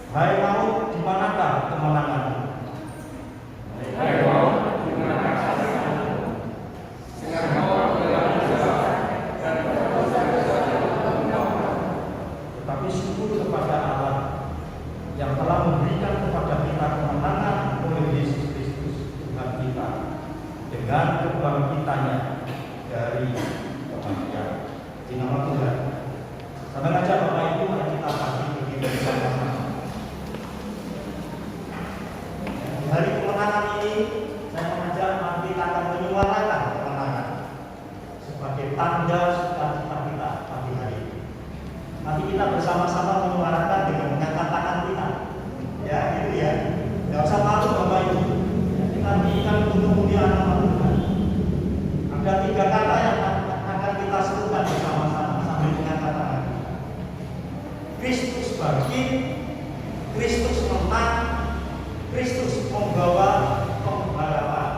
Hai maut, di manakah kemenanganmu? Hai maut, di manakah kemenanganmu? Dengan maut telah diserah dan tetapi syukur kepada Allah yang telah memberikan kepada kita kemenangan oleh Yesus Kristus Tuhan kita dengan kebangkitannya dari kematian. Di nama Tuhan. Sampai aja Bapak Ibu, mari kita pagi berdiri bersama-sama. Hari kemenangan ini saya mengajak mari kita akan menyuarakan kemenangan sebagai tanda sukacita kita pagi hari ini. Nanti kita bersama-sama menyuarakan dengan mengangkat tangan kita, ya gitu ya. Tidak usah malu Bapak Ibu. Kita diingat untuk kemuliaan nama Tuhan. Ada 3 kata yang akan kita sebutkan bersama-sama sambil mengangkat tangan. Kristus bangkit, Kristus menang, Kristus membawa pengharapan.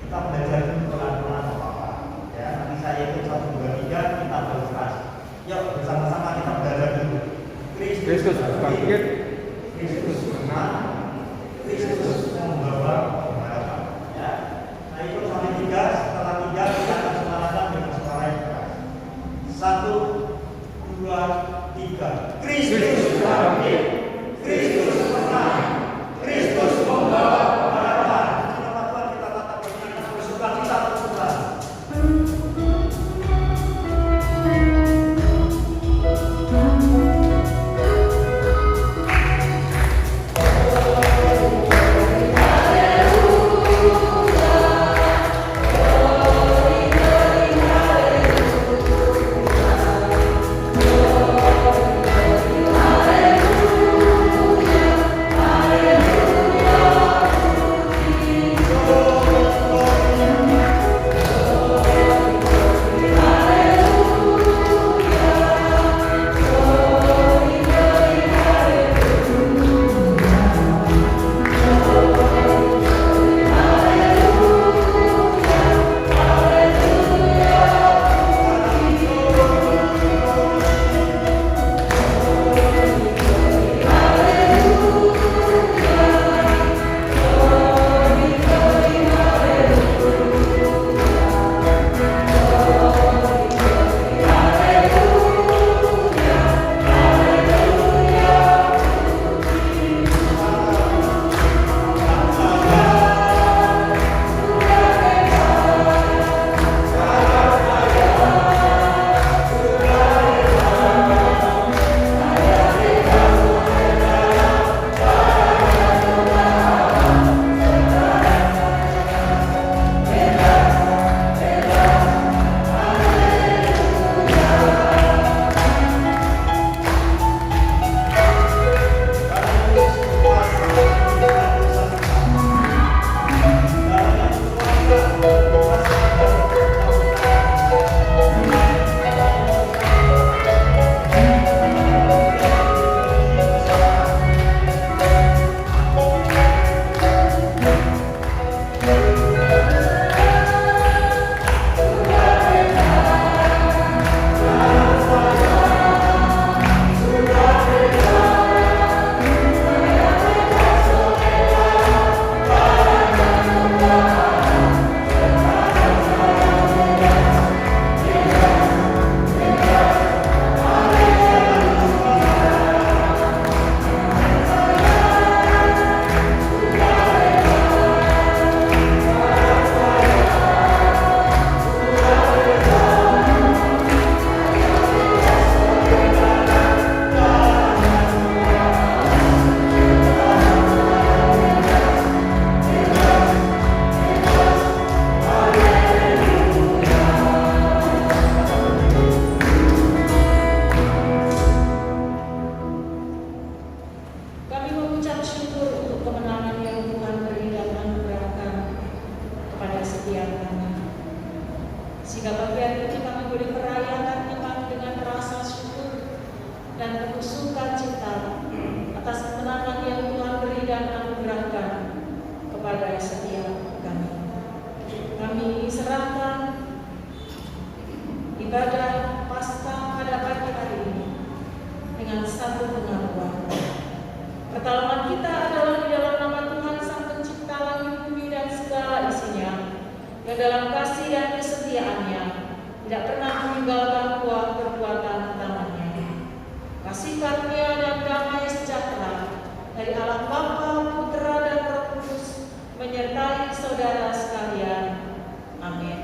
Kita belajar dulu pelan-pelan Bapak. Ya, nanti saya ikut 1, 2, 3 kita berkeras. Yuk bersama-sama kita belajar dulu. Kristus bangkit, Kristus menang, Kristus membawa pengharapan. Ya, saya ikut sampai 3. Setelah 3 kita akan suarakan dengan suara yang keras. 1, 2, 3. Kristus bangkit, Kristus menang, Kristus membawa pengharapan. Di nama Tuhan kita tetap bernyanyi bersukacita bersuka. Haleluya. dan penuh sukacita atas kemenangan yang Tuhan beri dan anugerahkan kepada setiap kami. Kami serahkan ibadah Paskah pada pagi hari ini dengan satu pengakuan. Pertolongan kita adalah di dalam nama Tuhan Sang Pencipta langit bumi dan segala isinya, yang dalam kasih dan kesetiaannya tidak pernah meninggalkan buah perbuatan tangannya. Kasih karunia dan damai sejahtera dari Allah Bapa, Putra dan Roh Kudus menyertai saudara sekalian. Amin.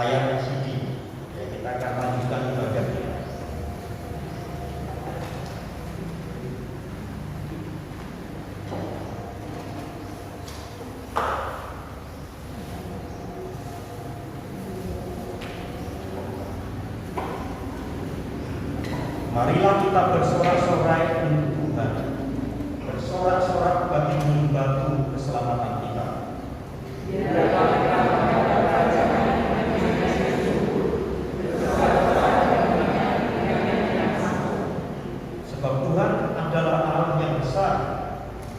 layar LCD Marilah kita bersorak-sorai untuk Tuhan, bersorak-sorak bagi membantu keselamatan kita. Sebab Tuhan adalah Allah yang besar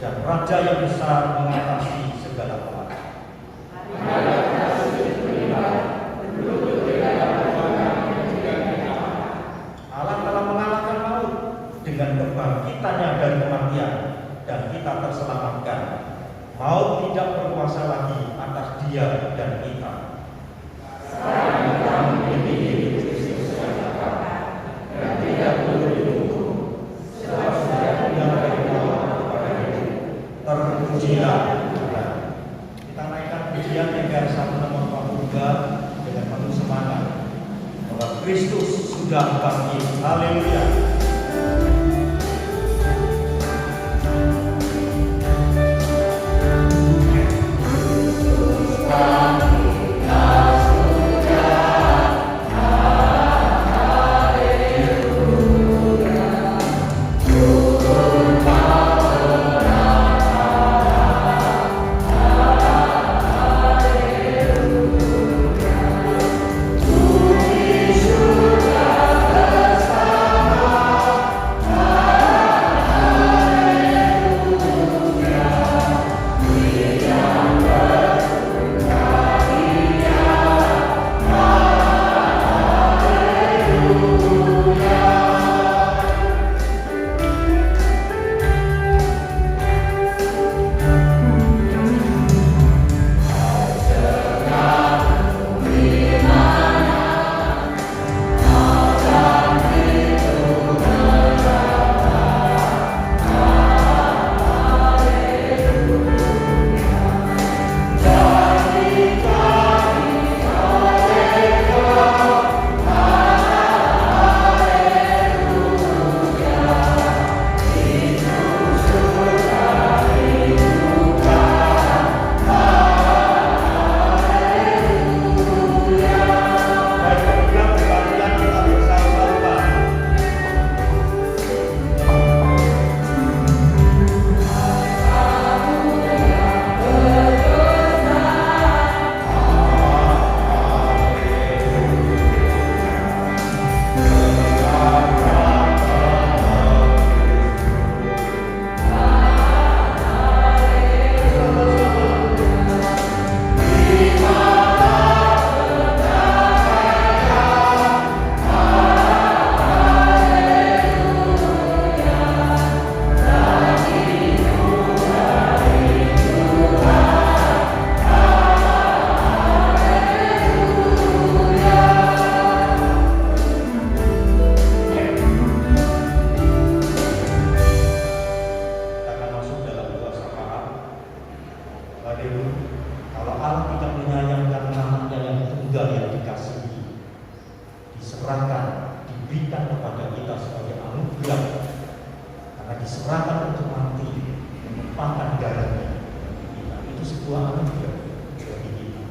dan Raja yang besar mengatasi segala hal. Allah telah mengalahkan maut dengan kebangkitannya dari kematian dan kita terselamatkan. Maut tidak berkuasa lagi atas dia dan kita. Terpujilah Tuhan. Kita naikkan pujian yang satu nomor 42 dengan penuh semangat bahwa Kristus sudah bangkit. Haleluya. Kalau Allah tidak menyayangkan anaknya yang tunggal yang dikasihi, diserahkan, diberikan kepada kita sebagai anugerah, karena diserahkan untuk mati, menumpahkan darahnya, itu sebuah anugerah bagi kita.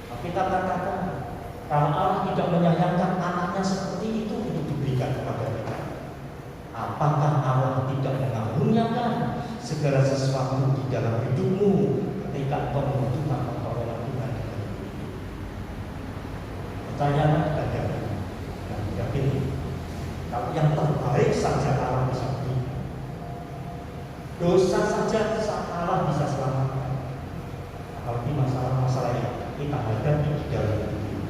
Tapi kita katakan, kalau Allah tidak menyayangkan anaknya seperti itu untuk diberikan kepada kita, apakah Allah tidak mengaruniakan segala sesuatu di dalam hidupmu ketika engkau membutuhkan pertolongan Tuhan? Pertanyaan ada dan yakin kalau yang terbaik saja Allah bisa beri, dosa saja Allah bisa selamatkan, apalagi masalah-masalah yang kita hadapi di dalam hidup.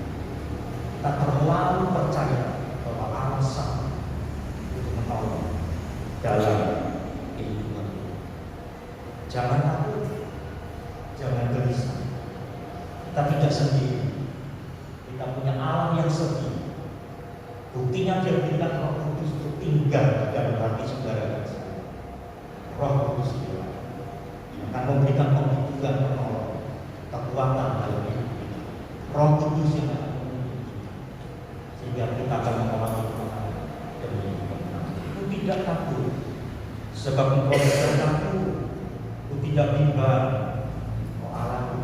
Kita terlalu percaya bahwa Allah sanggup untuk menolong dalam kehidupan. Jangan takut, jangan gelisah. Kita tidak sendiri. Kita punya Allah yang setia. Buktinya Dia berikan Roh Kudus untuk tinggal di dalam hati saudara dan saya. Roh Kudus itu akan memberikan pembimbingan, penolong, kekuatan dalam hidup kita. Roh Kudus yang akan membimbing kita, sehingga kita akan mengalami kemenangan demi kemenangan. Itu tidak takut, sebab engkau besertaku. Itu tidak bimbang. Oh Allahku.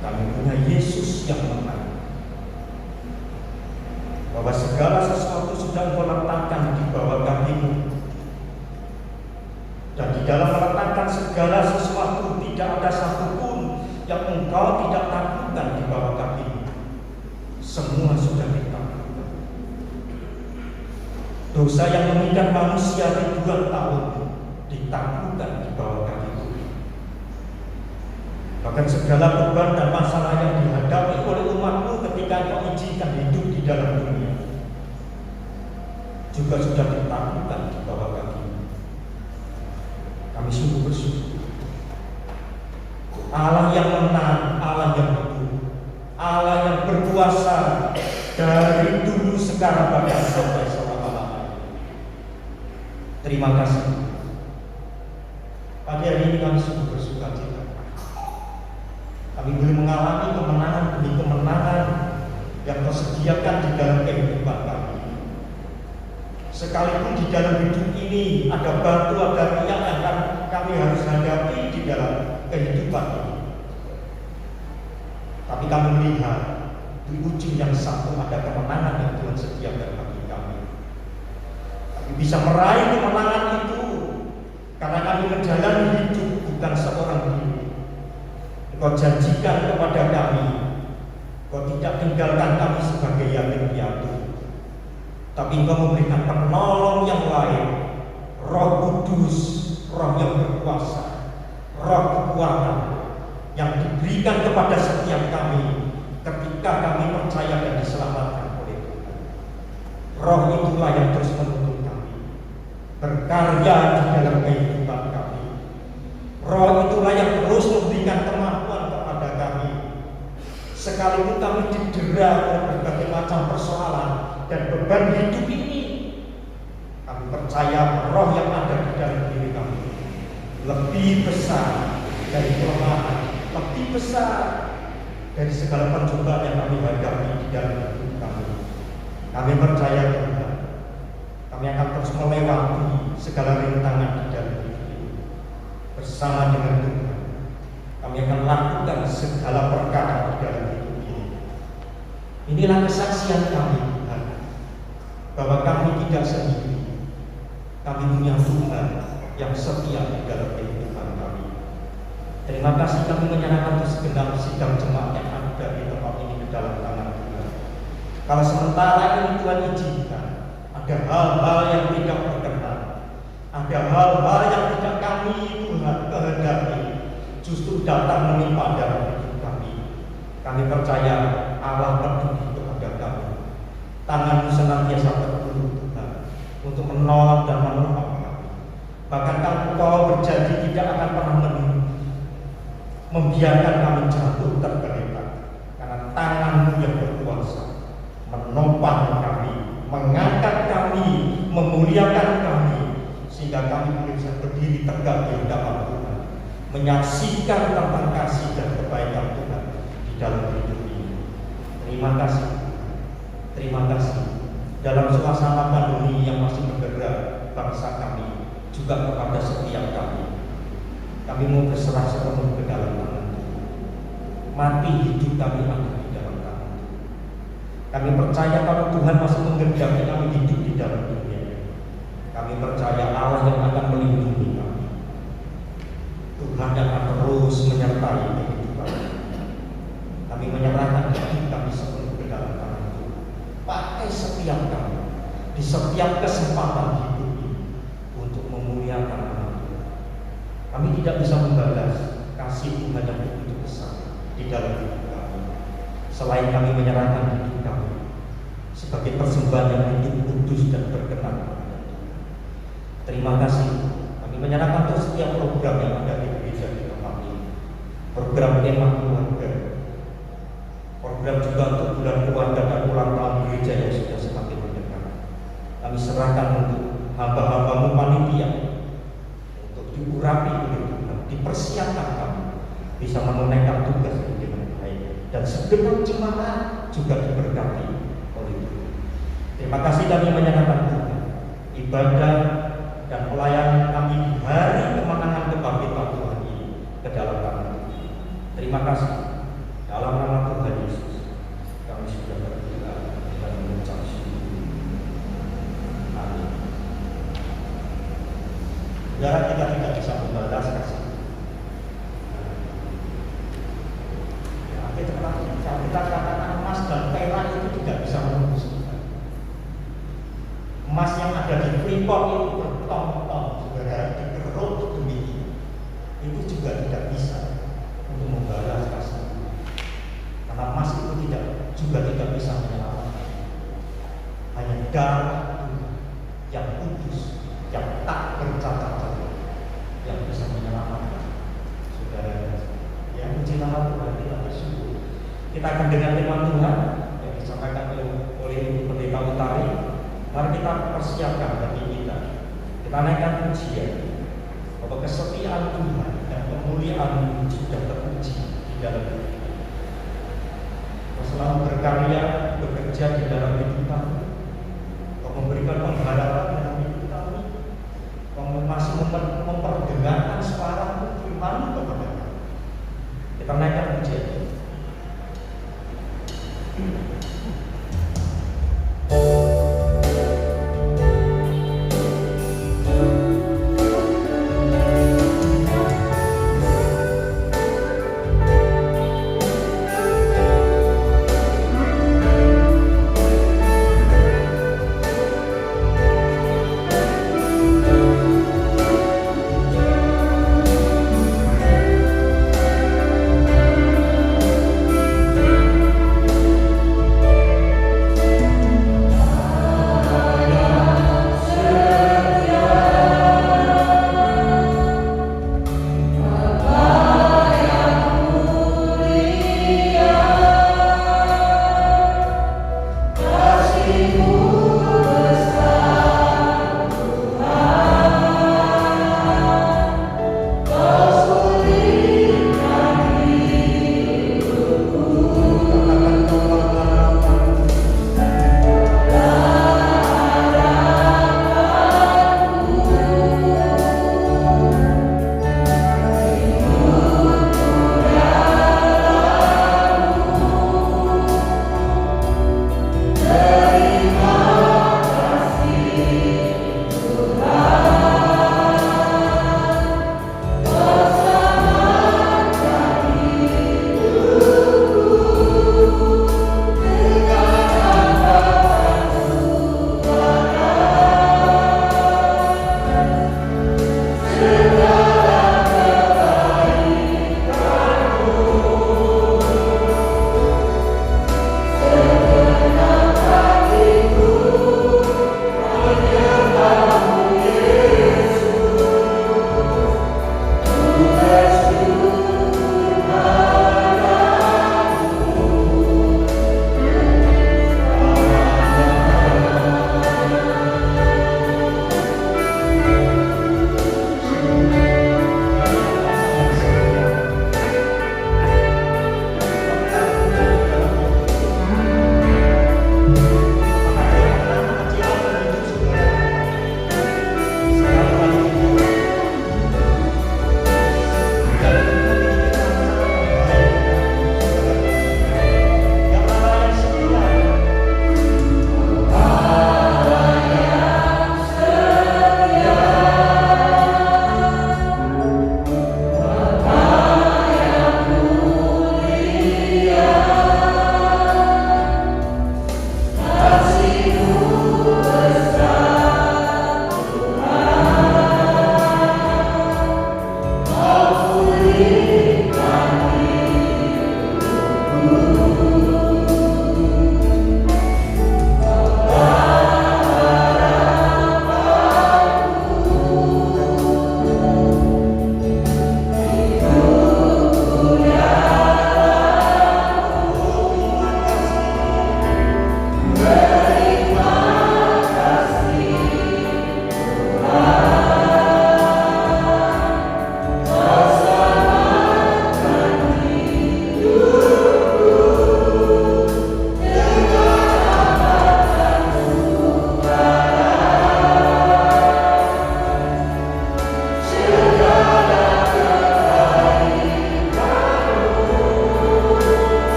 Kami punya Yesus yang menang. Bahwa segala sesuatu sudah Engkau letakkan di bawah kakimu. Dan di dalam meletakkan segala sesuatu tidak ada satupun yang Engkau tidak takutkan di bawah kakimu. Semua sudah ditaklukkan. Dosa yang mengikat manusia ribuan tahun ditaklukkan di bawah kakimu. Bahkan segala beban dan masalah yang dihadapi oleh umatmu ketika Engkau izinkan hidup di dalam dunia juga sudah ditaklukkan di bawah kakimu. Kami sungguh bersyukur. Allah yang menang, Allah yang hidup, Allah yang berkuasa dari dulu, sekarang, bahkan sampai selama-lamanya. Terima kasih. Pagi hari ini kami sungguh bersuka cita. Kami boleh mengalami kemenangan demi kemenangan yang Kau sediakan di dalam kehidupan kami. Sekalipun di dalam hidup ini ada batu, ada riak yang kami harus hadapi di dalam kehidupan ini. Tapi kami melihat di ujung yang satu ada kemenangan yang Tuhan sediakan bagi kami. Kami bisa meraih kemenangan itu karena kami menjalani hidup bukan seorang diri. Kau janjikan kepada kami, Kau tidak tinggalkan kami sebagai yatim piatu, tapi Kau memberikan penolong yang lain, Roh Kudus, Roh yang berkuasa, Roh kekuatan yang diberikan kepada setiap kami ketika kami percaya dan diselamatkan oleh Tuhan. Roh itulah yang terus menuntun kami berkarya di dalam kehidupan kami. Roh itulah yang terus memberikan kemampuan kepada kami. Sekalipun kami didera oleh berbagai macam persoalan dan beban hidup ini, kami percaya roh yang ada di dalam diri kami lebih besar dari kelemahan, lebih besar dari segala pencobaan yang kami hadapi di dalam hidup kami. Kami percaya Tuhan, kami akan terus melewati segala rintangan di dalam hidup ini. Bersama dengan Tuhan, kami akan lakukan segala perkara di dalam hidup ini. Inilah kesaksian kami, Tuhan, bahwa kami tidak sendiri. Kami punya Tuhan yang setia di dalam kehidupan kami. Terima kasih, kami menyerahkan segenap sidang jemaat yang ada di tempat ini ke dalam tangan Tuhan. Kalau sementara ini Tuhan izinkan ada hal-hal yang tidak berkenan, ada hal-hal yang tidak kami Tuhan kehendaki justru datang menimpa dalam hidup kami. Kami percaya Allah peduli kepada kami. Tangan-Mu senantiasa terulur Tuhan untuk menolong dan menopang kami. Bahkan Engkau berjanji tidak akan pernah membiarkan kami jatuh tergeletak, karena tangan-Mu yang berkuasa menopang kami, mengangkat kami, memuliakan kami, sehingga kami bisa berdiri tegak di hadapan Tuhan, menyaksikan tentang kasih dan kebaikan Tuhan di dalam hidup ini. Terima kasih, terima kasih. Dalam suasana pandemi yang masih bergerak bangsa kami, juga kepada setiap kami mau berserah sepenuh ke dalam tangan Tuhan. Mati hidup kami ada di dalam tangan Tuhan. Kami percaya kalau Tuhan masih menghendaki kami hidup di dalam dunia. Kami percaya Allah yang akan melindungi kami. Tuhan yang akan terus menyertai kehidupan kami. Kami menyerahkan hidup kami sepenuh ke dalam tangan Tuhan. Pakai setiap kami di setiap kesempatan hidup ini untuk memuliakan nama Tuhan. Kami tidak bisa membalas kasih Tuhan yang begitu besar di dalam hidup kami, selain kami menyerahkan hidup kami sebagai persembahan yang hidup kudus dan berkenan kepada Tuhan. Terima kasih. Kami menyerahkan untuk setiap program yang ada di gereja di tempat ini. Program tema keluarga, program juga untuk bulan keluarga dan ulang tahun gereja yang sudah semakin mendekat. Kami serahkan untuk hamba-hamba-Mu panitia untuk diurapi oleh Tuhan, dipersiapkan kami bisa menunaikan tugas ini dengan baik, dan segenap jemaat juga diberkati oleh Tuhan. Terima kasih kami menyerahkan Tuhan ibadah dan pelayanan kami di hari kemenangan kebangkitan Tuhan ini ke dalam tangan Tuhan. Terima kasih. ada di Freeport itu bertahun-tahun, saudara, dikeruk demi itu juga tidak bisa untuk membalas rasa. Karena emas itu juga tidak bisa menyelamatkan. Hanya darah yang kudus, yang tak bercacat yang bisa menyelamatkan. Saudara, ya puji nama Tuhan, kita bersyukur. Kita akan dengar firman Tuhan yang disampaikan oleh Ibu Pendeta Utari. Mari kita persiapkan hati kita. Kita naikkan pujian bahwa kesetiaan Tuhan dan kemuliaan sudah terpuji di dalam hidup kita. Kau selalu berkarya, bekerja di dalam hidup kami. Kau memberikan pengharapan dalam hidup kami. Kau masih memperdengarkan suara firman kepada kami. Kita naikkan pujian.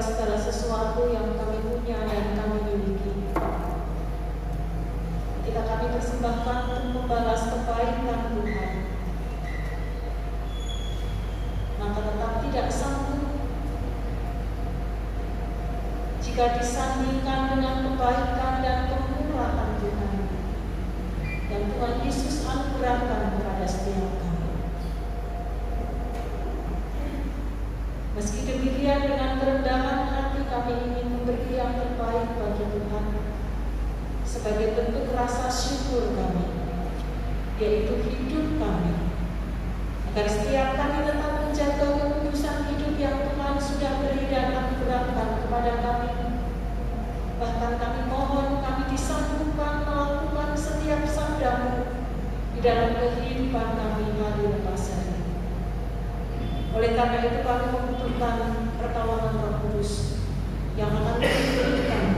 segala sesuatu yang kami punya dan kami miliki. Ketika kami persembahkan untuk membalas kebaikan Tuhan, maka tetap tidak sanggup jika disandingkan dengan kebaikan dan kemurahan Tuhan yang Tuhan Yesus anugerahkan kepada setiap kami. Meski demikian, dengan kerendahan hati kami ingin memberi yang terbaik bagi Tuhan sebagai bentuk rasa syukur kami, yaitu hidup kami, agar setiap kami tetap menjaga kekudusan hidup yang Tuhan sudah beri dan anugerahkan kepada kami. Bahkan kami mohon kami disanggupan melakukan setiap sabda-Mu di dalam kehidupan kami hari lepas hari. Oleh karena itu kami membutuhkan pertolongan Roh Kudus yang akan membimbing kami.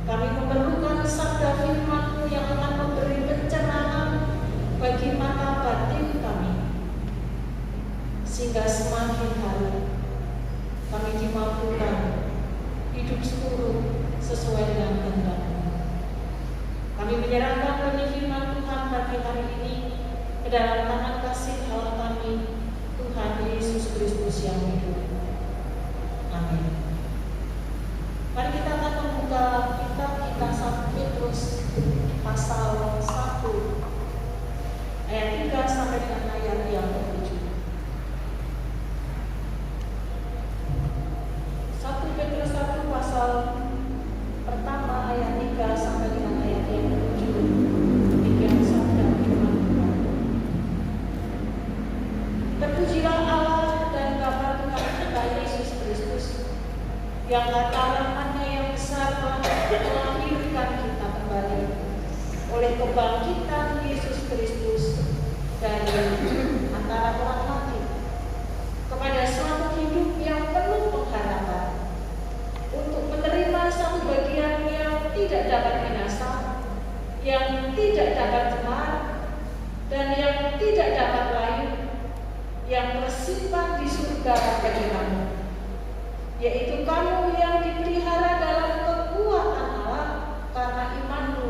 Kami memerlukan sabda firman-Mu yang akan memberi pencerahan bagi mata batin kami, sehingga semakin hari kami dimampukan hidup seluruh sesuai dengan kehendak-Mu. Kami menyerahkan benih firman Tuhan pagi hari ini ke dalam tangan kasih Allah kami, Tuhan Yesus Kristus yang hidup. Amin. Mari kita akan membuka kitab kita 1 Petrus pasal 1 ayat 3 sampai dengan ayat yang ke-7. 1 Petrus 1 pasal pertama ayat 3 sampai dengan ayat yang ke-7. Demikian sabda firman Tuhan. Terpujilah Allah dan Bapa Tuhan kita Yesus Kristus, yang kata rahmat-Nya yang besar telah melahirkan kita kembali oleh kebangkitan Yesus Kristus dari antara orang mati kepada suatu hidup yang penuh pengharapan, untuk menerima satu bagian yang tidak dapat binasa, yang tidak dapat cemar, dan yang tidak dapat lain, yang tersimpan di surga bagi kamu, yaitu kamu yang dipelihara dalam kekuatan Allah karena iman-Mu,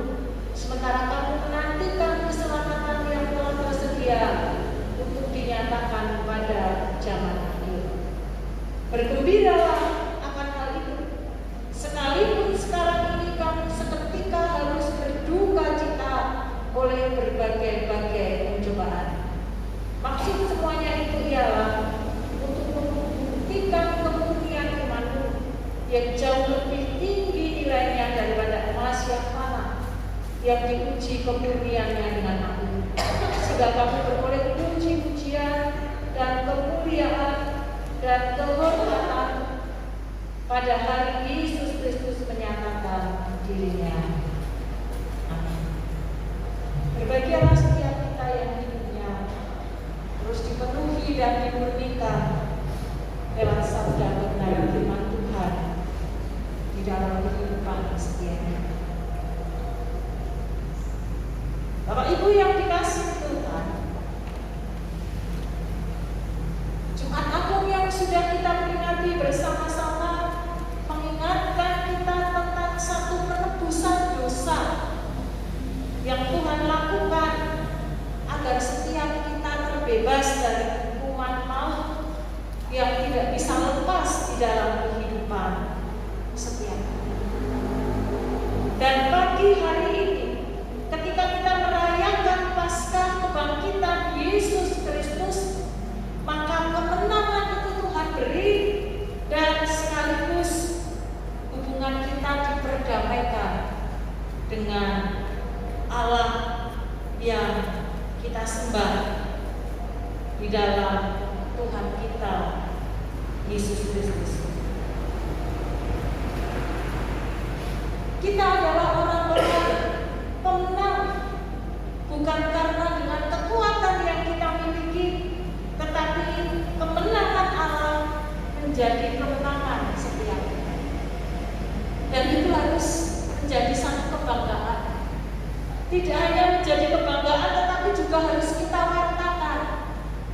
sementara kamu menantikan keselamatan yang telah tersedia untuk dinyatakan pada zaman akhir. Bergembiralah akan hal itu, sekalipun sekarang ini kamu seketika harus berduka cita oleh berbagai-bagai pencobaan. Maksud semuanya itu ialah untuk membuktikan kemurnian iman-Mu yang jauh lebih tinggi nilainya daripada emas yang mana, yang diuji kemurniannya dengan api, sehingga kamu beroleh puji-pujian dan kemuliaan dan kehormatan pada hari Yesus Kristus menyatakan dirinya. Amin. Berbahagialah setiap kita yang hidupnya terus dipenuhi dan dimurnikan lewat sabda kebenaran firman Tuhan di dalam kehidupan setianya. Bapak Ibu yang dikasihi Tuhan, Jumat Agung yang sudah kita peringati bersama-sama mengingatkan kita tentang satu penebusan dosa yang Tuhan lakukan agar setiap kita terbebas dari hukuman maut yang tidak bisa lepas di dalam kehidupan setiap kita. Dan pagi hari ini, ketika kita merayakan Paskah kebangkitan Yesus Kristus, maka kemenangan itu Tuhan beri dan sekaligus hubungan kita diperdamaikan dengan Allah yang kita sembah di dalam Tuhan kita Yesus Kristus. Kita adalah orang-orang pemenang, bukan karena dengan kekuatan yang kita miliki, tetapi kemenangan Allah menjadi kemenangan setiap kita. Dan itu harus menjadi satu kebanggaan. Tidak hanya menjadi kebanggaan, tetapi juga harus kita wartakan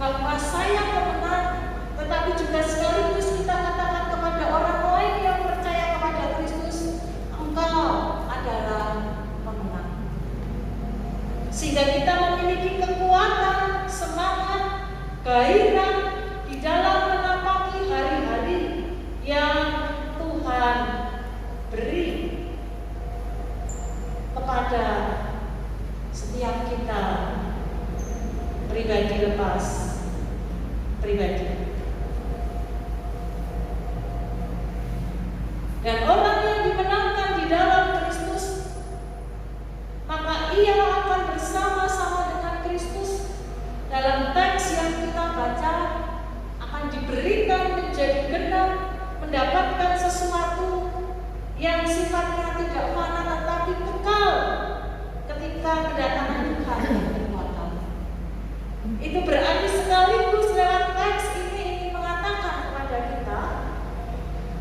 bahwa saya pemenang, tetapi juga sekaligus kita katakan kepada orang sehingga kita memiliki kekuatan, semangat, gairah di dalam menapaki hari-hari yang Tuhan beri kepada setiap kita pribadi lepas pribadi. Dan orang yang dimenangkan di dalam Kristus, maka ia akan bersama-sama dengan Kristus. Dalam teks yang kita baca, akan diberikan menjadi genap, mendapatkan sesuatu yang sifatnya tidak fana tetapi kekal ketika kedatangan Tuhan yang berkuasa. Itu berarti sekaligus lewat teks ini ingin mengatakan kepada kita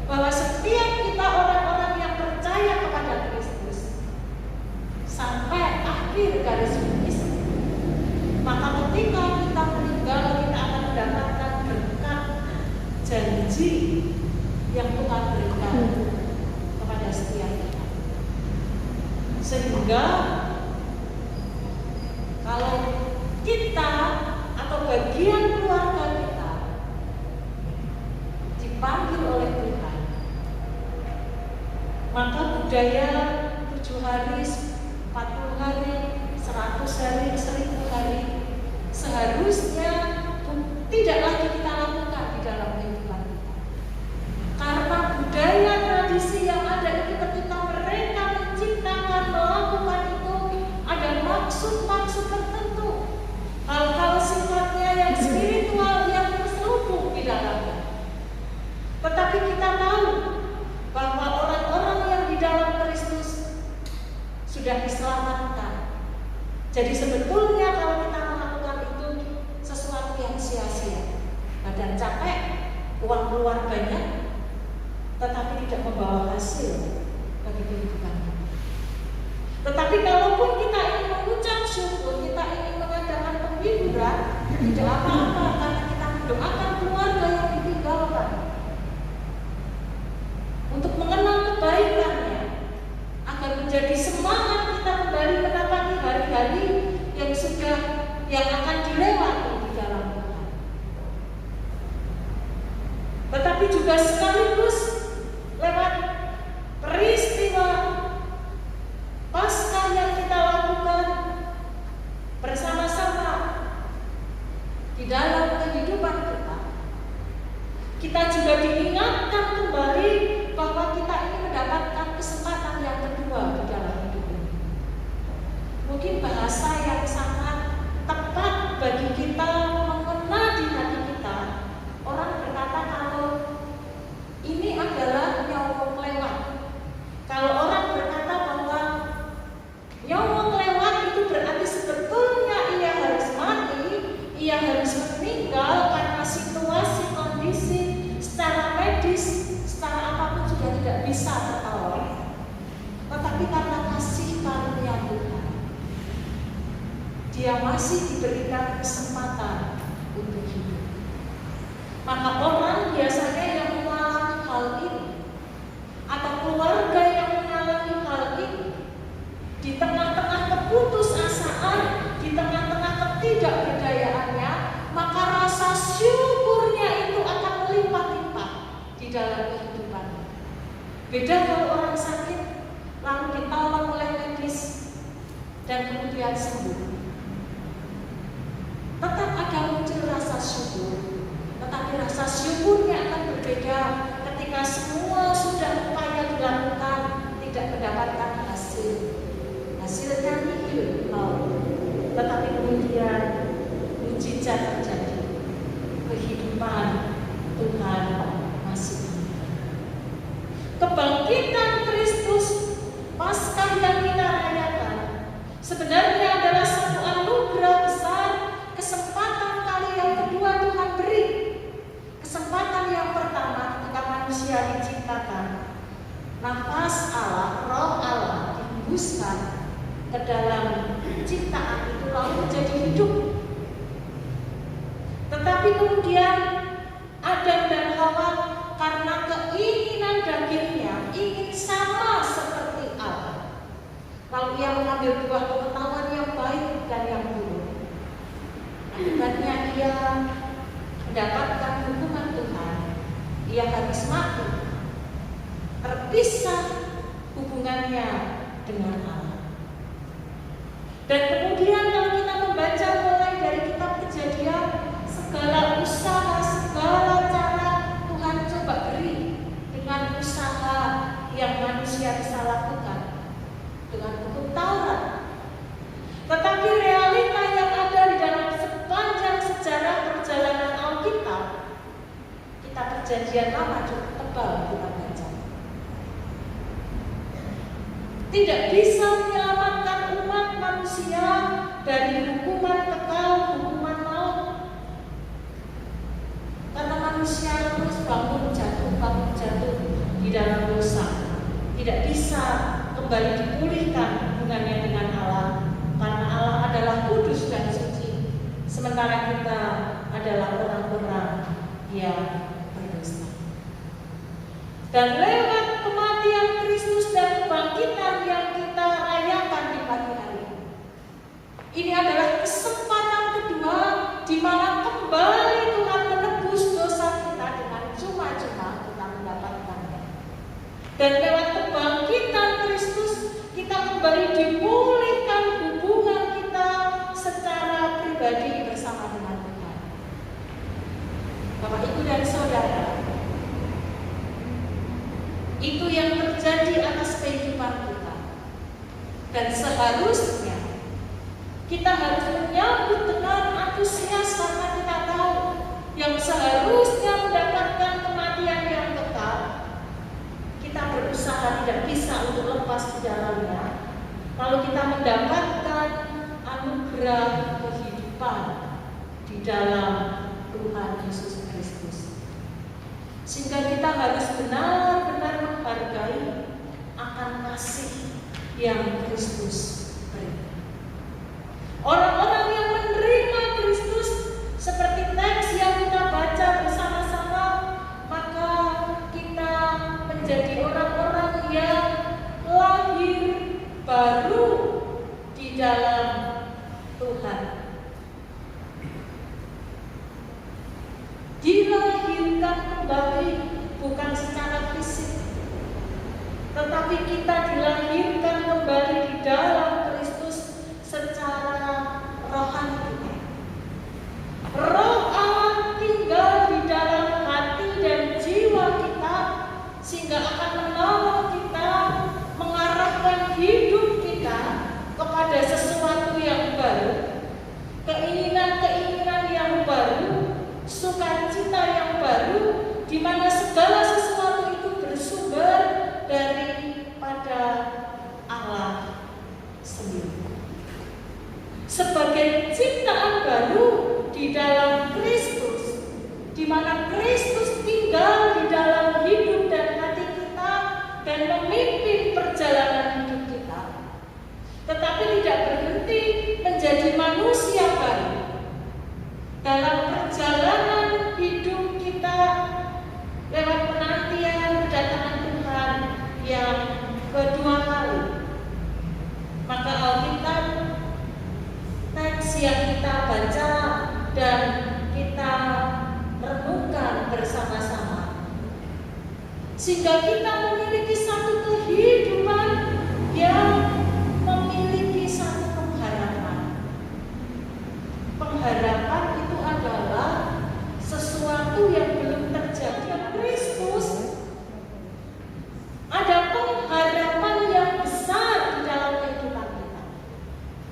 bahwa setiap kita orang-orang yang percaya kepada Kristus sampai akhir garis finish, maka ketika kita meninggal kita akan mendapatkan berkat janji yang Tuhan berikan kepada setiap kita. Sehingga kalau kita atau bagian keluarga kita dipanggil oleh Tuhan, maka budaya 7 hari, 40 hari, 100 hari, 1000 hari seharusnya tidak lagi kita lakukan di dalam kehidupan kita. Karena budaya tradisi yang ada itu ketika mereka menciptakan, melakukan itu ada maksud-maksud tertentu, hal-hal sifatnya yang spiritual yang terselubung di dalamnya. Tetapi kita tahu bahwa orang-orang yang di dalam Kristus sudah diselamatkan. Jadi sebetulnya kalau kita melakukan itu sesuatu yang sia-sia, badan capek, uang keluarganya, tetapi tidak membawa hasil bagi kehidupan kita. Tetapi kalaupun kita ingin mengucap syukur, kita ingin mengadakan penghiburan, tidak apa-apa karena kita mendoakan keluarga yang ditinggalkan untuk mengenal kebaikannya, agar menjadi semangat kita kembali menapaki hari-hari yang akan dilewati di dalam Tuhan. Tetapi juga sekaligus lewat peristiwa Paskah yang kita lakukan bersama-sama di dalam kehidupan kita, kita juga diingatkan kembali bahwa kita ini mendapatkan kesempatan yang kedua di dalam hidup ini. Mungkin bahasa yang sangat tepat bagi kita mengena di hati kita, orang berkata kalau ini adalah nyawong lewat. Kalau orang berkata bahwa nyawong lewat itu berarti sebetulnya ia harus mati, ia harus meninggal karena situasi, kondisi secara medis, secara apapun sudah tidak bisa tertolong. Tetapi karena kasih karunia Tuhan, dia masih diberikan kesempatan untuk hidup. Maka orang biasanya yang mengalami hal ini, atau keluarga yang mengalami hal ini, di tengah-tengah keputusasaan, di tengah-tengah ketidakberdayaannya, maka rasa syukurnya itu akan melimpah-limpah di dalam kehidupannya. Beda kalau orang sakit, lalu ditolong oleh medis dan kemudian sembuh. Tetap ada muncul rasa syukur, tetapi rasa syukurnya akan berbeda ketika semua sudah upaya dilakukan tidak mendapatkan hasil. Hasilnya nihil, tetapi kemudian mujizat terjadi. Kehidupan Tuhan masih ada. Kebangkitan Kristus, Paskah yang kita rayakan, sebenarnya adalah satu anugerah besar, kesempatan kali yang kedua Tuhan beri. Kesempatan yang pertama ketika manusia diciptakan, nafas Allah, roh Allah dihembuskan ke dalam ciptaan itu lalu menjadi hidup. Tetapi kemudian Adam dan Hawa karena keinginan dagingnya ingin sama seperti Allah, lalu ia mengambil buah pengetahuan yang baik dan yang buruk. Akibatnya ia mendapatkan hukuman Tuhan. Ia harus mati, terpisah hubungannya dengan Allah. Dan kemudian kalau kita membaca mulai dari kitab Kejadian, segala usaha, segala cara Tuhan coba beri dengan usaha yang manusia bisa lakukan dengan hukum Taurat. Tetapi realita yang ada di dalam sepanjang sejarah perjalanan Alkitab, kitab Perjanjian Lama cukup tebal kita baca, tidak bisa menyelamatkan umat manusia dari hukuman kekal, hukuman maut. Karena manusia terus bangun jatuh di dalam dosa, tidak bisa kembali dipulihkan hubungannya dengan Allah, karena Allah adalah kudus dan suci, sementara kita adalah orang-orang yang berdosa. Dan lewat kematian Kristus dan kebangkitan yang kita rayakan di pagi hari ini adalah kesempatan kedua di mana kembali Tuhan menebus dosa kita dengan cuma-cuma kita mendapatkannya. Dan lewat kebangkitan Kristus kita kembali dipulihkan hubungan kita secara pribadi bersama dengan Tuhan. Bapak, Ibu dan Saudara, itu yang terjadi atas kehidupan kita. Dan seharusnya kita harus menyambut dengan antusias karena kita tahu yang seharusnya mendapatkan kematian yang kekal, kita berusaha tidak bisa untuk lepas di dalamnya. Lalu kita mendapatkan anugerah kehidupan di dalam Tuhan Yesus Kristus. Sehingga kita harus benar-benar menghargai akan kasih yang Kristus beri. Orang-orang yang menerima Kristus seperti teks yang kita baca bersama-sama, maka kita menjadi orang-orang yang lahir baru di dalam Tuhan. Dilahirkan kembali bukan secara fisik, tetapi kita dilahirkan kembali di dalam Kristus secara rohani kita. Roh Allah tinggal di dalam hati dan jiwa kita, sehingga akan menolong kita mengarahkan hidup kita kepada sesuatu yang baru, keinginan-keinginan yang baru, sukacita yang baru, di mana segala sesuatu itu bersumber daripada Allah sendiri. Sebagai ciptaan baru di dalam Kristus, di mana Kristus tinggal di dalam hidup dan hati kita dan memimpin perjalanan hidup kita, tetapi tidak berhenti menjadi manusia baru. Dalam perjalanan hidup kita lewat penantian kedatangan Tuhan yang kedua kali, maka Alkitab, teks yang kita baca dan kita renungkan bersama-sama, sehingga kita memiliki satu kehidupan yang memiliki satu pengharapan. Pengharapan itu adalah sesuatu yang belum terjadi. Kristus ada pengharapan yang besar di dalam kehidupan kita.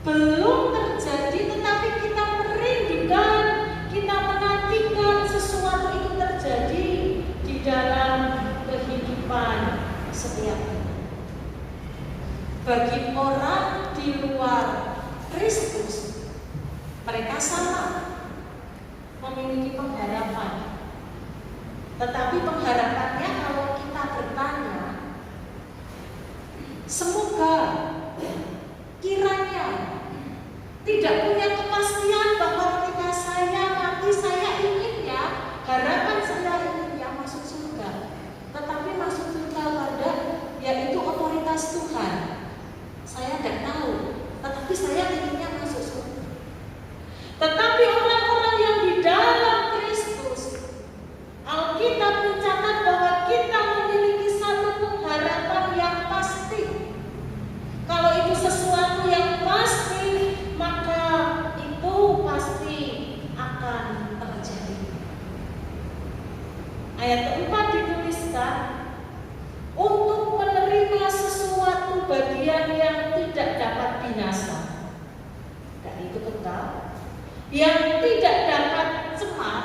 Belum terjadi, tetapi kita merindukan, kita menantikan sesuatu itu terjadi di dalam kehidupan setiap kita. Bagi orang di luar Kristus, mereka sama memiliki pengharapan. Tetapi pengharapannya kalau kita bertanya, semoga kiranya tidak punya kepastian bahwa ketika saya mati, saya ingin ya, harapan saya ingin ya masuk surga. Tetapi masuk surga pada yaitu otoritas Tuhan. Saya tidak tahu, tetapi saya inginnya masuk surga. ayat keempat dituliskan, untuk menerima sesuatu bagian yang tidak dapat binasa. Dan itu kekal, yang tidak dapat cemar,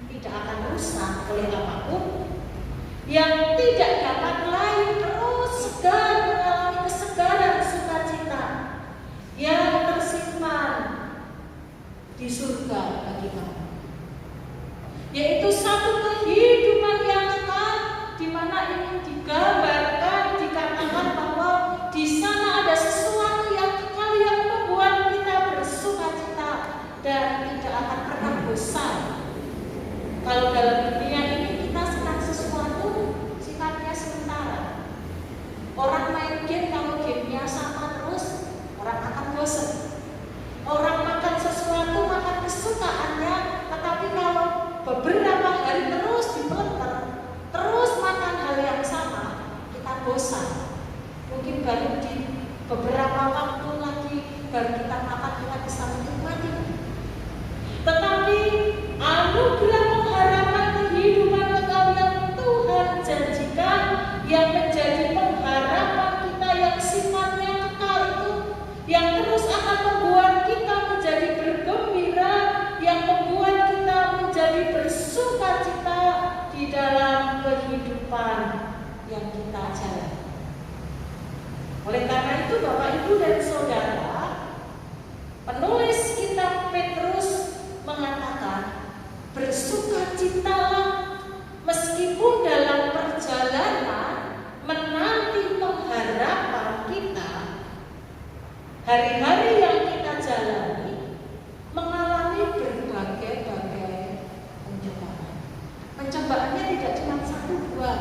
tidak akan rusak oleh apapun, yang tidak dapat layu terus segar mengalami kesegaran sukacita yang tersimpan di surga bagi kamu, yaitu satu kehidupan yang kekal, di mana ini digambarkan, dikatakan bahwa di sana ada sesuatu yang kekal yang membuat kita bersukacita dan tidak akan pernah bosan. Kalau dalam dunia ini kita senang sesuatu, sifatnya sementara. Orang main game, kalau gamenya sama terus, orang akan bosan. Orang makan sesuatu, makan kesukaannya, tetapi kalau beberapa hari terus dipeleter, terus makan hal yang sama, kita bosan. Mungkin baru di beberapa waktu lagi baru kita makan, kita bisa menikmati. Tetapi anugerah pengharapan kehidupan kekal yang Tuhan janjikan, yang menjadi pengharapan kita yang sifatnya kekal itu, yang terus akan membuat kita menjadi bergembira, yang membuat kita menjadi bersukacita di dalam kehidupan yang kita jalani. Oleh karena itu, Bapak, Ibu, dan Saudara, penulis kitab Petrus mengatakan, bersukacitalah meskipun dalam perjalanan menanti pengharapan kita. Hari-hari yang kita jalani mengalami berbagai-bagai pencobaan. Pencobaannya tidak cuma satu dua.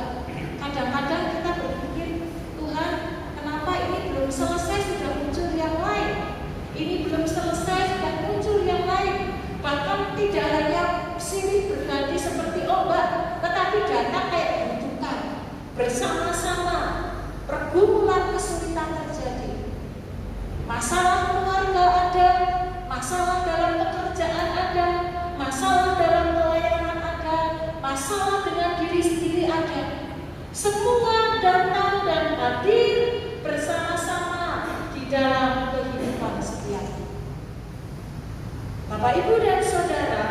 Kadang-kadang kita berpikir, Tuhan, kenapa ini belum selesai sudah muncul yang lain? Ini belum selesai sudah muncul yang lain. Bahkan tidak hanya silih berganti seperti ombak, tetapi datang kayak bentukan. Bersama-sama pergumulan kesulitan terjadi. Masalah keluarga ada, masalah dalam pekerjaan ada, masalah dalam pelayanan ada, masalah dengan diri sendiri ada. Semua datang dan hadir bersama-sama di dalam kehidupan setiap kita. Bapak, Ibu, dan Saudara,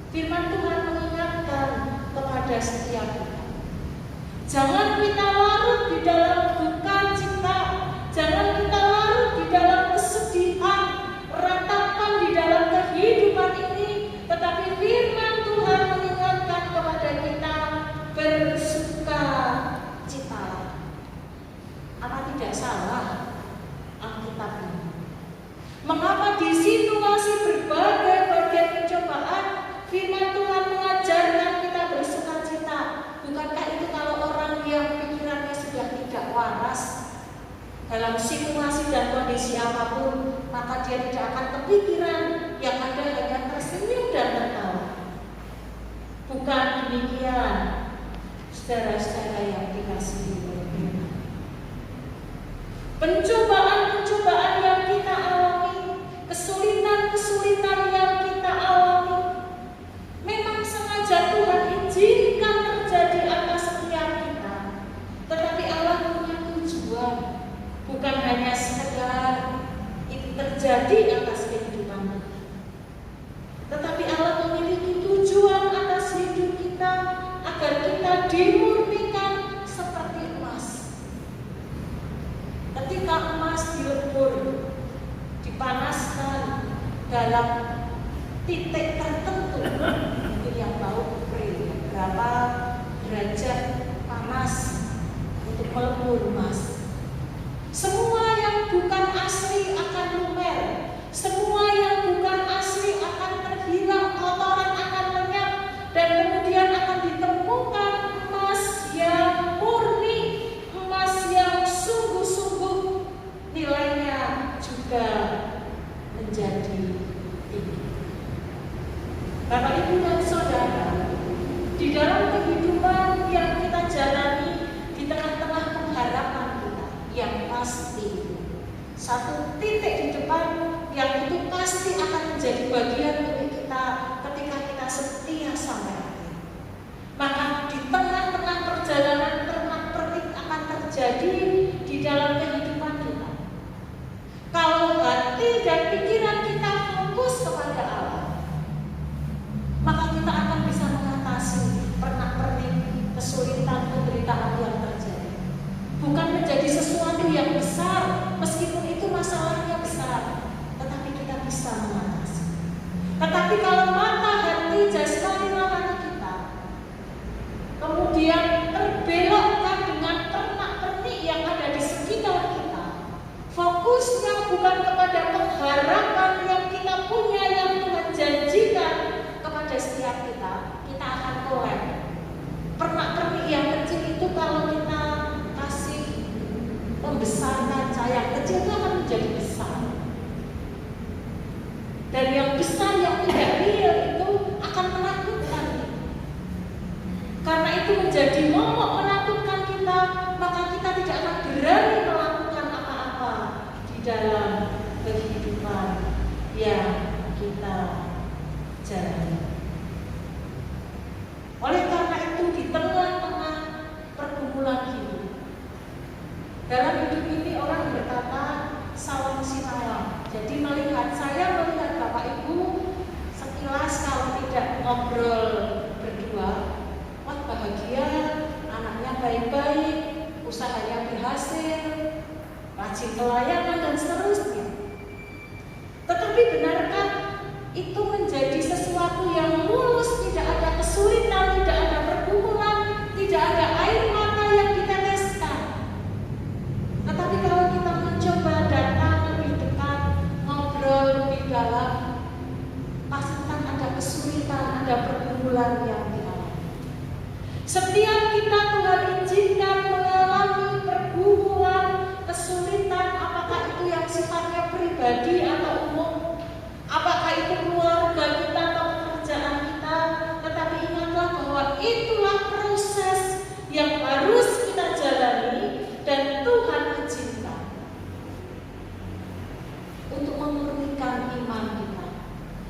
firman Tuhan mengingatkan kepada setiap kita. Jangan kita larut di dalam duka cita, jangan kita larut di dalam kesedihan, ratapan di dalam kehidupan ini, tetapi firman Tuhan mengingatkan kepada kita, bersukacita. Apa tidak salah Alkitab ini? Mengapa di situasi berbagai pencobaan firman Tuhan mengajarkan kita bersukacita? Bukankah itu kalau orang yang pikirannya sudah tidak waras dalam situasi dan kondisi apapun, maka dia tidak akan kepikiran, yang ada hanya tersenyum dan tertawa. Bukan demikian, saudara-saudara yang dikasihi oleh Tuhan. Pencobaan-pencobaan yang kita alami, kesulitan-kesulitan yang kita alami, memang sengaja Tuhan izinkan terjadi atas setiap kita. Tetapi Allah punya tujuan, bukan hanya sekedar itu terjadi atas kehidupan kita, tetapi Allah memiliki tujuan atas hidup kita agar kita dimurnikan seperti emas. Ketika emas dilebur, dipanaskan dalam titik tertentu, mungkin yang tahu berapa derajat panas untuk melebur emas. Semua yang bukan asli akan lumer, semua yang bukan asli akan terhilang, kotoran akan lenyap, dan kemudian akan ditemukan emas yang murni, emas yang sungguh-sungguh nilainya juga menjadi tinggi. Bapak, Ibu, dan Saudara, di dalam kehidupan yang kita jalani, di tengah-tengah pengharapan kita yang pasti, satu titik di depan yang itu pasti akan menjadi bagian milik kita ketika kita setia sampai akhir. Tetapi kalau mata, hati, jasmani, rohani kita kemudian terbelokkan dengan pernak-pernik yang ada di sekitar kita, fokusnya bukan kepada pengharapan yang kita punya yang Tuhan janjikan kepada setiap kita, kita akan kolek. Pernak-pernik yang kecil itu kalau kita kasih membesarkan yang kecil itu akan menjadi besar. Dan yang besar yang tidak real itu akan menakutkan. Karena itu menjadi momok menakutkan kita, maka kita tidak akan berani melakukan apa-apa di dalam kehidupan yang kita jalani. Oleh karena itu di tengah-tengah pergumulan hidup, dalam hidup ini orang berkata sawang sinalang. Jadi saya melihat Bapak Ibu sekilas kalau tidak ngobrol berdua, wah bahagia, anaknya baik-baik, usahanya berhasil, rajin pelayanan dan seterusnya. Tetapi benarkah itu menjadi sesuatu yang mulus, tidak ada kesulitan, tidak ada pergumulan, tidak ada air mata yang diteteskan? Tetapi kalau kita mencoba datang lebih dekat, ngobrol lebih dalam, pasti ada kesulitan, ada pergumulan yang dialami. Setiap kita Tuhan izinkan mengalami pergumulan, kesulitan, apakah itu yang sifatnya pribadi atau umum, apakah itu keluarga kita atau pekerjaan kita, tetapi ingatlah bahwa itulah proses yang harus kita jalani dan Tuhan izinkan untuk memurnikan iman kita,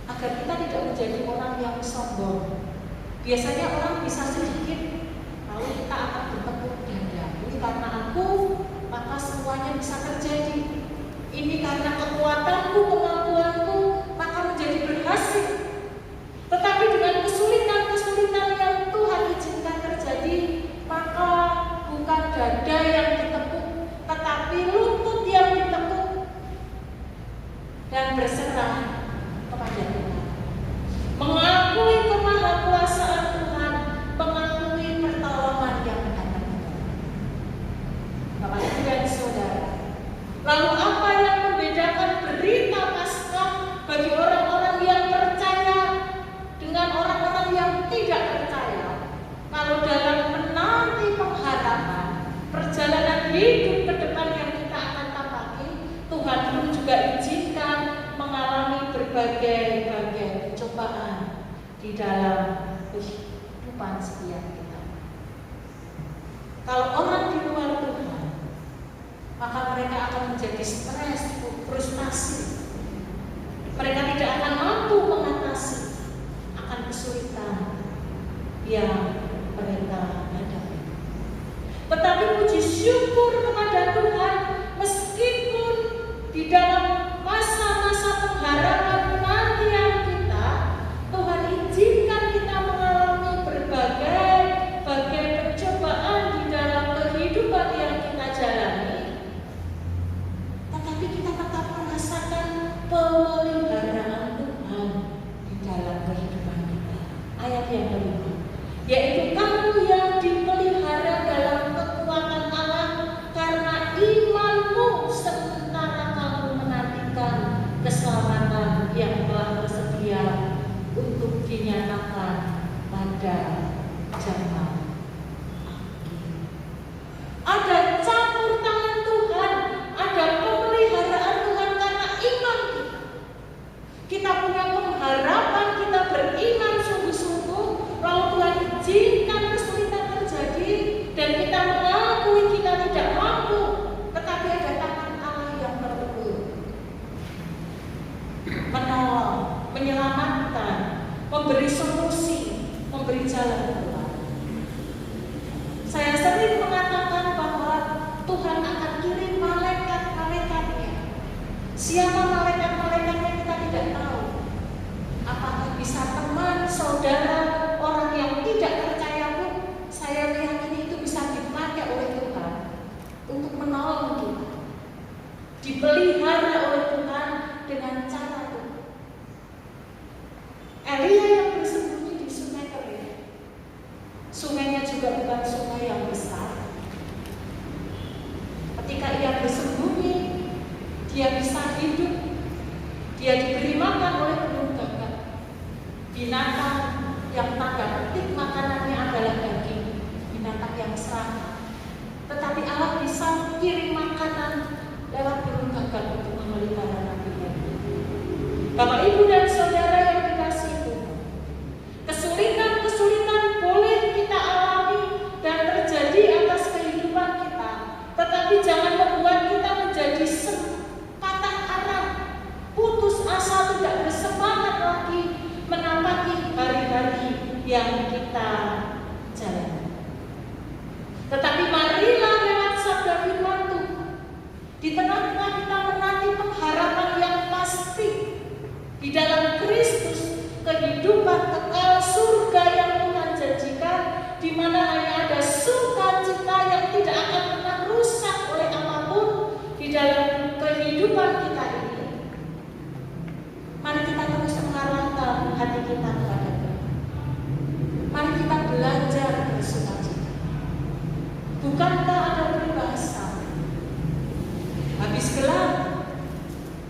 agar kita tidak menjadi orang yang sombong. Biasanya orang bisa sedikit, lalu kita akan bertepuk dada. Ini karena aku, maka semuanya bisa terjadi. Ini karena kekuatanku, kemampuanku, maka menjadi berhasil. Tetapi dengan kesulitan-kesulitan yang Tuhan izinkan terjadi, maka bukan dada yang ditepuk, tetapi lutut yang ditepuk dan berserah kepada Tuhan. Mengakui kemahakuasaan Tuhan, mengakui pertolongan yang datang. Bapak Ibu dan Saudara, lalu apa yang membedakan berita Paskah bagi orang-orang yang percaya dengan orang-orang yang tidak percaya? Kalau dalam menanti pengharapan perjalanan hidup ke depan yang kita akan tapaki, Tuhan pun juga izinkan mengalami berbagai cobaan di dalam kehidupan setiap kita. Kalau orang di luar Tuhan, maka mereka akan menjadi stres, frustasi. Mereka tidak akan mampu mengatasi akan kesulitan yang mereka hadapi. Tetapi puji syukur kepada Tuhan, meskipun di dalam masa-masa pengharapan penantian kita, Tuhan izinkan kita mengalami berbagai pencobaan di dalam kehidupan yang kita jalani, tetapi kita tetap merasakan pemeliharaan Tuhan di dalam kehidupan kita. Ayat yang kelima, yaitu kamu yang dipelihara dalam kekuatan Allah karena imanmu sementara kamu menantikan keselamatan yang telah tersedia untuk dinyatakan pada zaman akhir. Ada campur tangan Tuhan, ada pemeliharaan Tuhan karena iman kita. Kita punya pengharapan, kita beriman sungguh-sungguh, lalu Tuhan izinkan kesulitan terjadi dan kita mengakui kita tidak mampu, tetapi ada tangan Allah yang terulur, menolong, menyelamatkan, memberi solusi, memberi jalan keluar. Saya sering mengatakan bahwa Tuhan akan kirim malaikat-malaikatnya. Siapa malaikat-malaikatnya kita tidak tahu. Apakah bisa teman, saudara, orang yang tidak percaya pun, saya meyakini itu bisa dipakai oleh Tuhan untuk menolong kita, dipelihara oleh Tuhan dengan cara itu. Elia yang bersembunyi di sungai kering. Sungainya juga bukan sungai yang besar. Ketika ia bersembunyi, dia bisa hidup. Dia diberi makan oleh burung gagak. Binatang yang tanda petik makanannya adalah daging, binatang yang serakah. Tetapi Allah bisa kirim makanan lewat burung gagak untuk memelihara nabi-nya. Bapak, Ibu, dan Saudara yang dikasihi Tuhan, kesulitan-kesulitan boleh kita alami dan terjadi atas kehidupan kita, tetapi jangan membuat kita menjadi patah arang, putus asa, tidak bersemangat lagi menapaki hari-hari yang kita jalani. Tetapi marilah lewat sabda firman Tuhan, di tengah-tengah kita menanti pengharapan yang pasti di dalam Kristus, kehidupan kekal surga yang Tuhan janjikan, di mana hanya ada sukacita yang tidak akan pernah rusak oleh apapun di dalam kehidupan kita ini. Mari kita terus mengarahkan hati kita kepada Tuhan. Mari kita belajar bersukacita. Bukankah ada peribahasa, habis gelap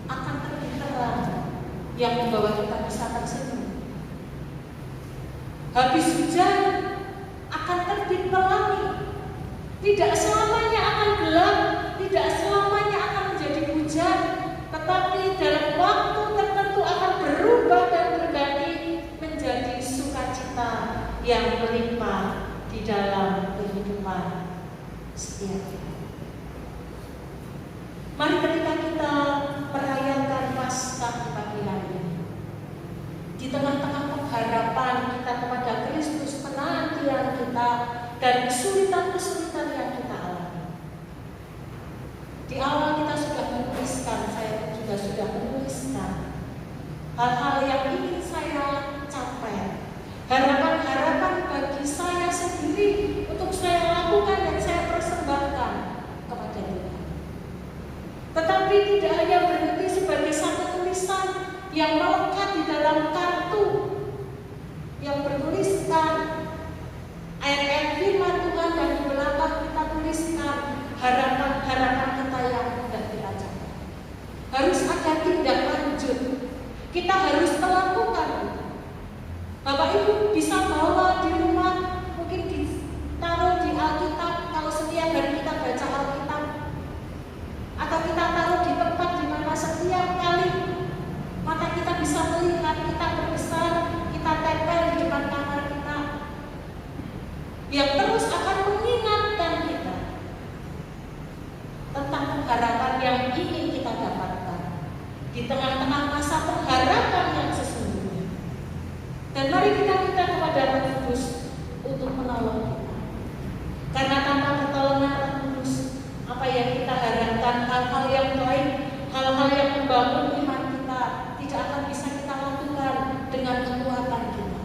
akan terbit terang yang membawa kita bisa tersenyum. Habis hujan akan terbit pelangi. Tidak selamanya akan gelap, tidak selamanya akan menjadi hujan, tetapi dalam waktu tertentu akan berubah dan berganti menjadi sukacita yang melimpah di dalam kehidupan setiap kita. Mari ketika kita merayakan Paskah di pagi hari ini, di tengah-tengah pengharapan kita kepada Kristus, penantian kita, dan kesulitan-kesulitan yang kita alami. Di awal kita sudah menuliskan, saya juga sudah menuliskan hal-hal yang ingin saya capai, harapan-harapan bagi saya sendiri untuk saya lakukan dan saya persembahkan kepada Tuhan. Tetapi tidak hanya berhenti sebagai satu tulisan yang melekat di dalam kartu yang bertuliskan ayat-ayat firman Tuhan, dan di belakang kita tuliskan harapan-harapan kita yang hendak kita capai. Harus ada tindak lanjut. Kita harus melakukan. Bapak Ibu bisa bawa di rumah, mungkin ditaruh di Alkitab kalau setiap hari kita baca Alkitab, atau kita taruh di tempat di mana setiap kali mata kita bisa melihat, kita berbesar, kita tempel di depan kamar kita, yang terus akan mengingatkan kita tentang pengharapan yang ingin kita dapatkan di tengah-tengah masa pengharapan yang sesungguhnya. Dan mari kita minta kepada Roh Kudus untuk menolong kita, karena tanpa pertolongan Roh Kudus, apa yang kita harapkan, hal-hal yang baik, hal-hal yang membangun iman kita, tidak akan bisa kita lakukan dengan kekuatan kita.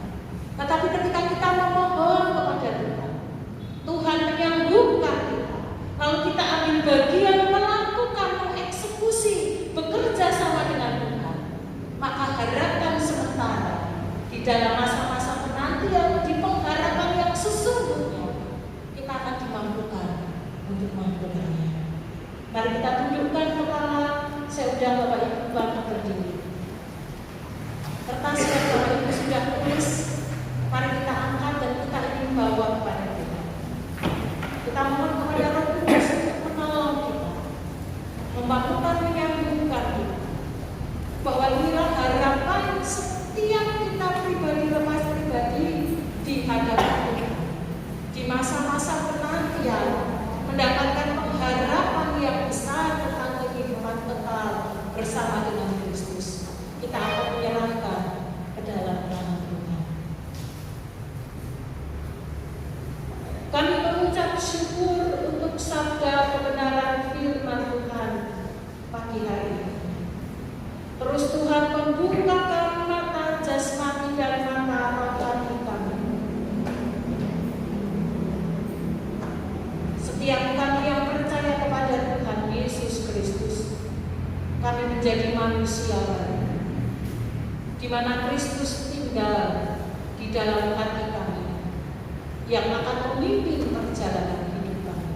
Tetapi ketika kita memohon kepada Tuhan, Tuhan menyembuhkan kita, lalu kita ambil bagian melakukan, mengeksekusi, bekerja sama dengan Tuhan, maka harapan sementara di dalam masa-masa penantian, di pengharapan yang sesungguhnya, kita akan dimampukan untuk melakukannya. Mari kita tundukkan kepala. Saya undang Bapak Ibu bangkit berdiri. Kertas yang Bapak Ibu sudah tulis, mari kita angkat dan kita ingin bawa kepada Tuhan. Kita mohon kepada Roh Kudus untuk menolong kita, membangunkan, menyambungkan kita, bahwa inilah harapan setiap kita pribadi, lepas pribadi di hadapan Tuhan. Di masa-masa penantian, mendapatkan pengharapan yang besar tentang kehidupan kekal bersama dengan Kristus, kita akan menyerahkan ke dalam tangan Tuhan. Kami mengucap syukur untuk sabda kebenaran firman Tuhan pagi hari ini. Terus Tuhan membukakan mata jasmani dan mata rohani kami. Setiap kami yang percaya kepada Tuhan Yesus Kristus, kami menjadi manusia baru, di mana Kristus tinggal yang akan memimpin perjalanan hidup kami.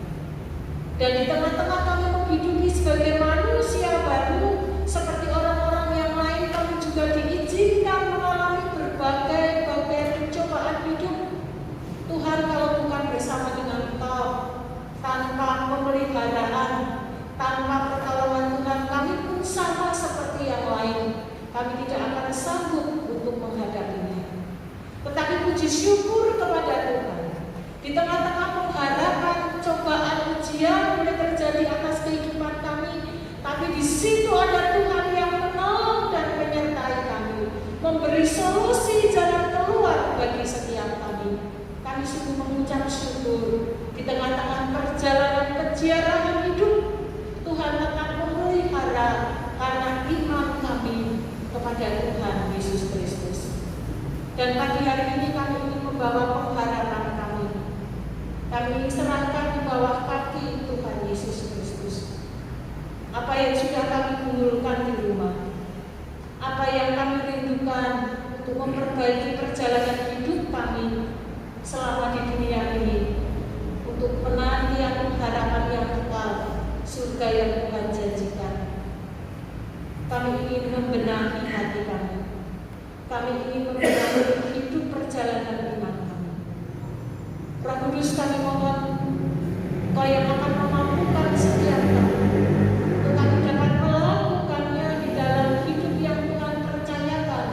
Dan di tengah-tengah kami menghidupi sebagai manusia baru, seperti orang-orang yang lain, kami juga diizinkan mengalami berbagai pencobaan hidup. Tuhan, kalau bukan bersama dengan Engkau, tanpa pemeliharaan, tanpa pertolongan Tuhan, kami pun sama seperti yang lain. Kami tidak akan sanggup untuk menghadapinya. Tetapi puji syukur kepada Tuhan, di tengah-tengah pengharapan, cobaan, ujian boleh terjadi atas kehidupan kami, tapi di situ ada Tuhan yang menolong dan menyertai kami, memberi solusi jalan keluar bagi setiap kami. Kami sungguh mengucap syukur di tengah-tengah perjalanan kejiarahan hidup. Tuhan tetap memelihara karena iman kami kepada Tuhan Yesus Kristus. Dan pagi hari ini kami ingin membawa pengharapan kami. Kami ingin serahkan di bawah kaki Tuhan Yesus Kristus. Apa yang sudah kami gumulkan di rumah, apa yang kami rindukan untuk memperbaiki perjalanan hidup kami selama di dunia ini, untuk penantian harapan yang kekal, surga yang Tuhan janjikan. Kami ingin membenahi hati kami. Kami ingin membenahi hidup perjalanan iman kami. Roh Kudus, kami mohon Kau yang akan memampukan setiap kami untuk kami dapat melakukannya di dalam hidup yang Tuhan percayakan,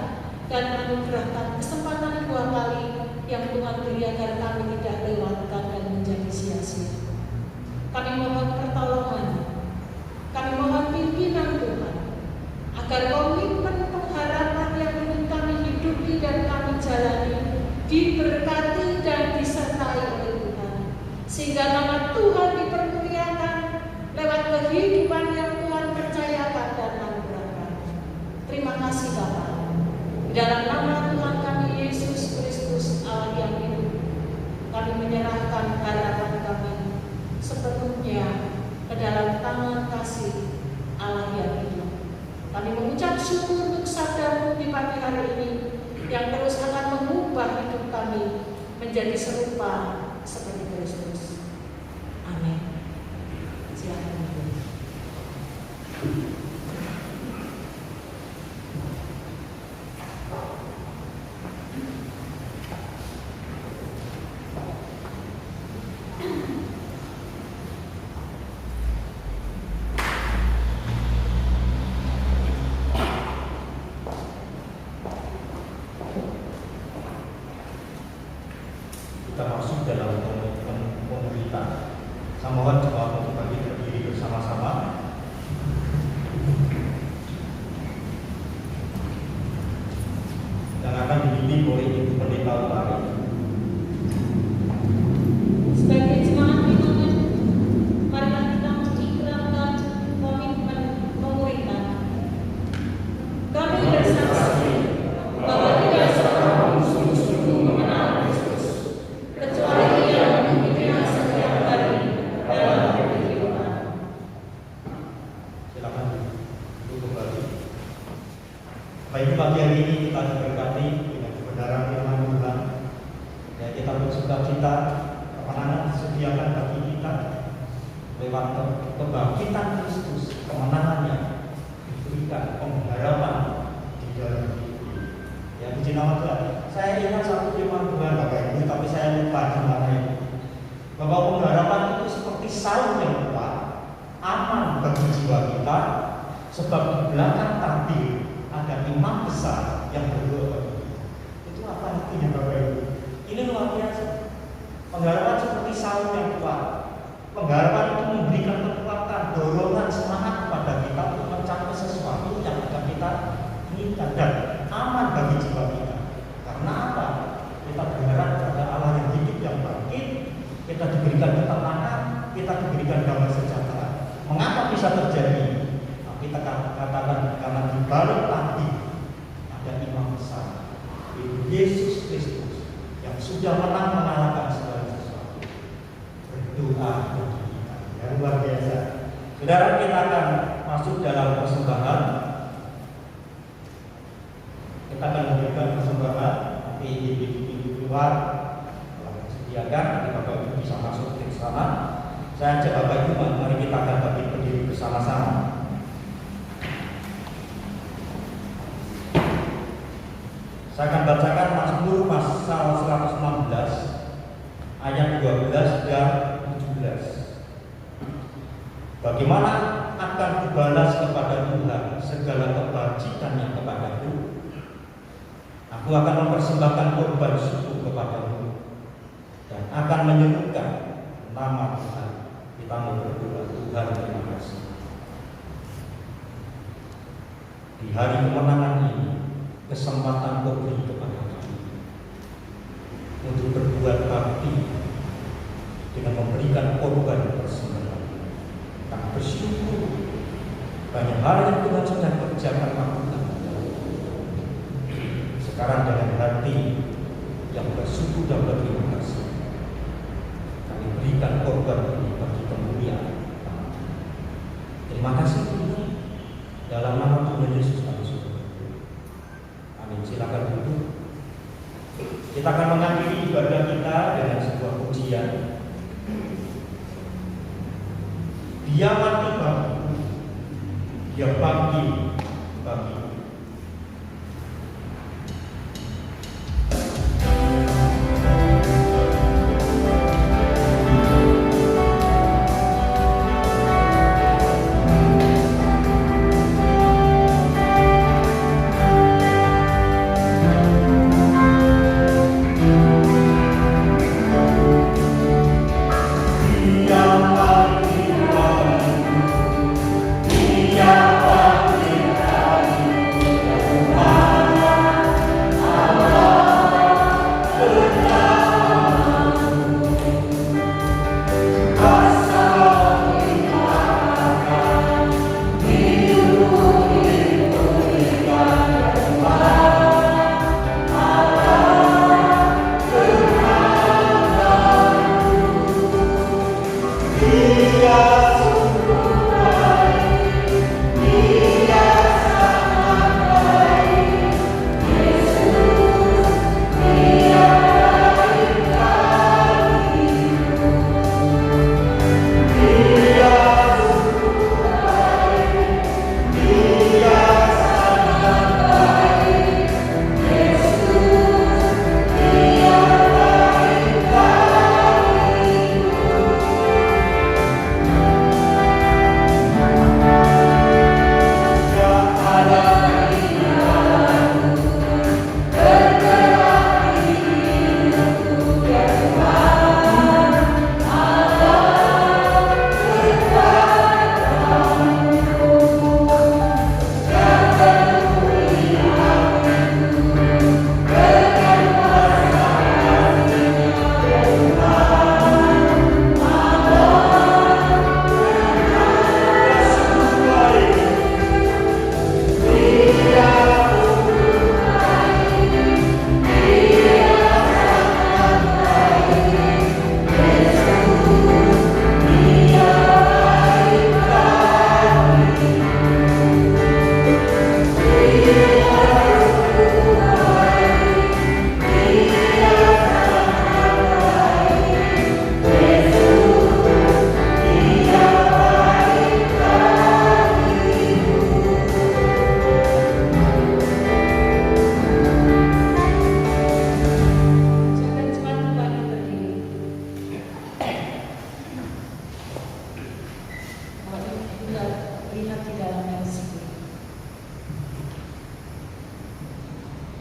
dan anugerahkan kesempatan 2 kali yang Tuhan beri agar kami tidak lewatkan dan menjadi sia-sia. Kami mohon pertolongan, kami mohon pimpinan Tuhan, agar komitmen pengharapan yang ingin kami hidupi dan kami jalani diberkati dan disertai oleh Tuhan, sehingga nama Tuhan dipermuliakan lewat kehidupan yang Tuhan percayakan dan anugerahkan. Terima kasih Bapa. Di dalam nama Tuhan kami Yesus Kristus Allah yang hidup, kami menyerahkan harapan kami sepenuhnya ke dalam tangan kasih Allah yang hidup. Kami mengucap syukur untuk sabda-Mu di pagi hari ini yang terus akan mengubah hidup kami menjadi serupa seperti Kristus. Amin. Silakan. Kita masuk dalam pemberitaan. Saya mohon jemaat untuk bagi berdiri bersama-sama. Dan akan dibimbing oleh Ibu Pendeta Utari. Sebagai jemaat iman, marilah kita mengikrarkan komitmen pemerintah. Kami bersaksi bahwa tidak seorang sungguh-sungguh mengenal Kristus, kecuali Ia memimpin setiap hari dalam kehidupan. Silakan duduk kembali. Baik, pagi hari ini kita diberkati dengan kebenaran firman Tuhan. Ya, kita bersuka cita kemenangan disediakan bagi kita lewat kebangkitan Kristus, kemenangannya diberikan pengharapan di dalam hidup ini. Ya, puji nama Tuhan. Saya ingat satu firman Tuhan Bapak Ibu, tapi saya lupa gimana ini. Bahwa pengharapan itu seperti saung yang kuat, aman bagi jiwa kita, sebab di belakang tabir ada imam besar yang berdoa. Itu apa artinya Bapak Ibu? Ini luar biasa. Pengharapan seperti saung yang kuat. Pengharapan itu memberikan kekuatan, dorongan, semangat kepada kita untuk mencapai sesuatu yang akan kita inginkan dan aman bagi jiwa kita. Karena apa? Kita berharap pada Allah yang hidup, yang bangkit. Kita diberikan ketenangan, kita diberikan damai sejahtera. Mengapa bisa terjadi? Nah, kita katakan karena di balik tadi ada imam besar, yaitu Yesus Kristus, yang sudah menang mengalahkan segala sesuatu. Berdoa bagi kita, ya, luar biasa. Saudara, kita akan masuk dalam persembahan. Kita akan memberikan persembahan. Nanti di pintu keluar telah disediakan. bisa masuk ke sana. Saya ajak Bapak Ibu, mari kita akan berdiri bersama-sama. Saya akan bacakan Mazmur pasal 116 ayat 12 dan 17. Bagaimana akan kubalas kepada Tuhan segala kebajikannya kepadaku? Aku akan mempersembahkan korban syukur kepadamu dan akan menyerukan nama Tuhan. Kita mau berdoa. Tuhan, terima kasih. Di hari kemenangan ini, kesempatan Kau beri kepada kami untuk berbuat bakti dengan memberikan korban persembahan. Kami bersyukur banyak hal yang Tuhan sedang kerjakan lakukan. Sekarang dengan hati yang bersyukur dan berterima kasih, kami berikan korban ini bagi kemuliaan. Terima kasih Tuhan. Dalam nama Tuhan Yesus kami syukur. Amin. Silakan duduk. Kita akan mengakhiri ibadah kita dengan sebuah pujian. Dia mati bagiku, dia bangkit bagiku.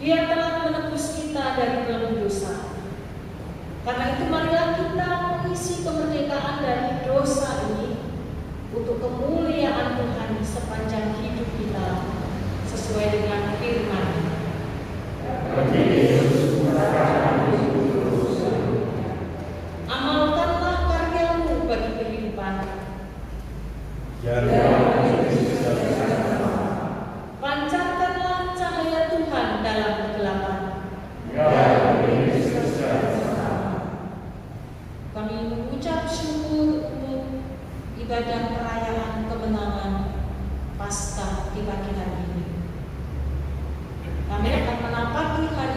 Dia telah menebus kita dari belenggu dosa. Karena itu marilah kita mengisi kemerdekaan dari dosa ini untuk kemuliaan Tuhan sepanjang hidup kita sesuai dengan firman. Amalkanlah karyamu bagi kehidupan. Pancarkanlah cahaya Tuhan dalam kegelapan. Kami mengucap syukur untuk ibadah perayaan kemenangan Paskah di pagi hari ini. Kami akan menapaki hari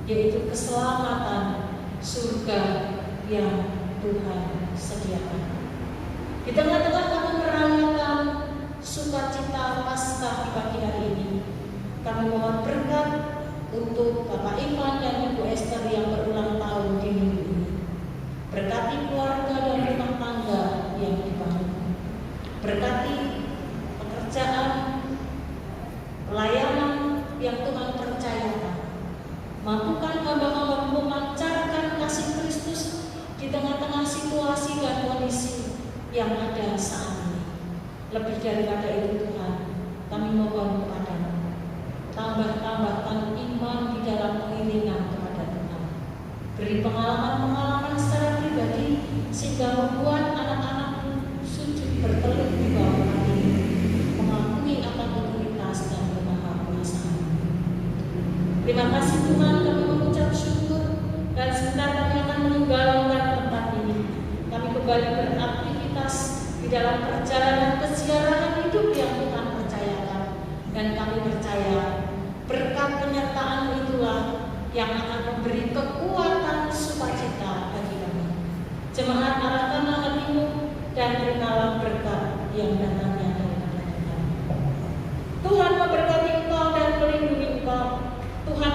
yaitu keselamatan surga yang Tuhan sediakan. Di tengah-tengah kami merayakan sukacita Paskah pagi hari ini, kami mohon berkat untuk Bapak Ivan dan Ibu Esther yang berulang tahun di minggu ini. Berkati keluarga dan rumah tangga yang dibangun. Berkati pekerjaan, pelayanan yang Tuhan percayakan. Mampukan hamba-hamba memancarkan kasih Kristus di tengah-tengah situasi dan kondisi yang ada saat ini. Lebih daripada itu Tuhan, kami mohon kepadamu, tambahkan iman di dalam pengiringan kepada Tuhan. Beri pengalaman-pengalaman secara pribadi sehingga membuat anak-anakmu sujud bertelur di bawah kaki, mengakui akan otoritas dan kemahakuasaan. Terima kasih Tuhan, kami mengucap syukur dan sebentar kami akan meninggalkan tempat ini. Kami kembali beraktivitas di dalam perjalanan keziarahan hidup yang Tuhan percayakan, dan kami percaya berkat penyertaan itulah yang akan memberi kekuatan sukacita bagi kami. Jemaat, arahkanlah hatimu dan terimalah berkat yang datangnya daripada Tuhan. Tuhan memberkati engkau dan melindungi engkau. Tuhan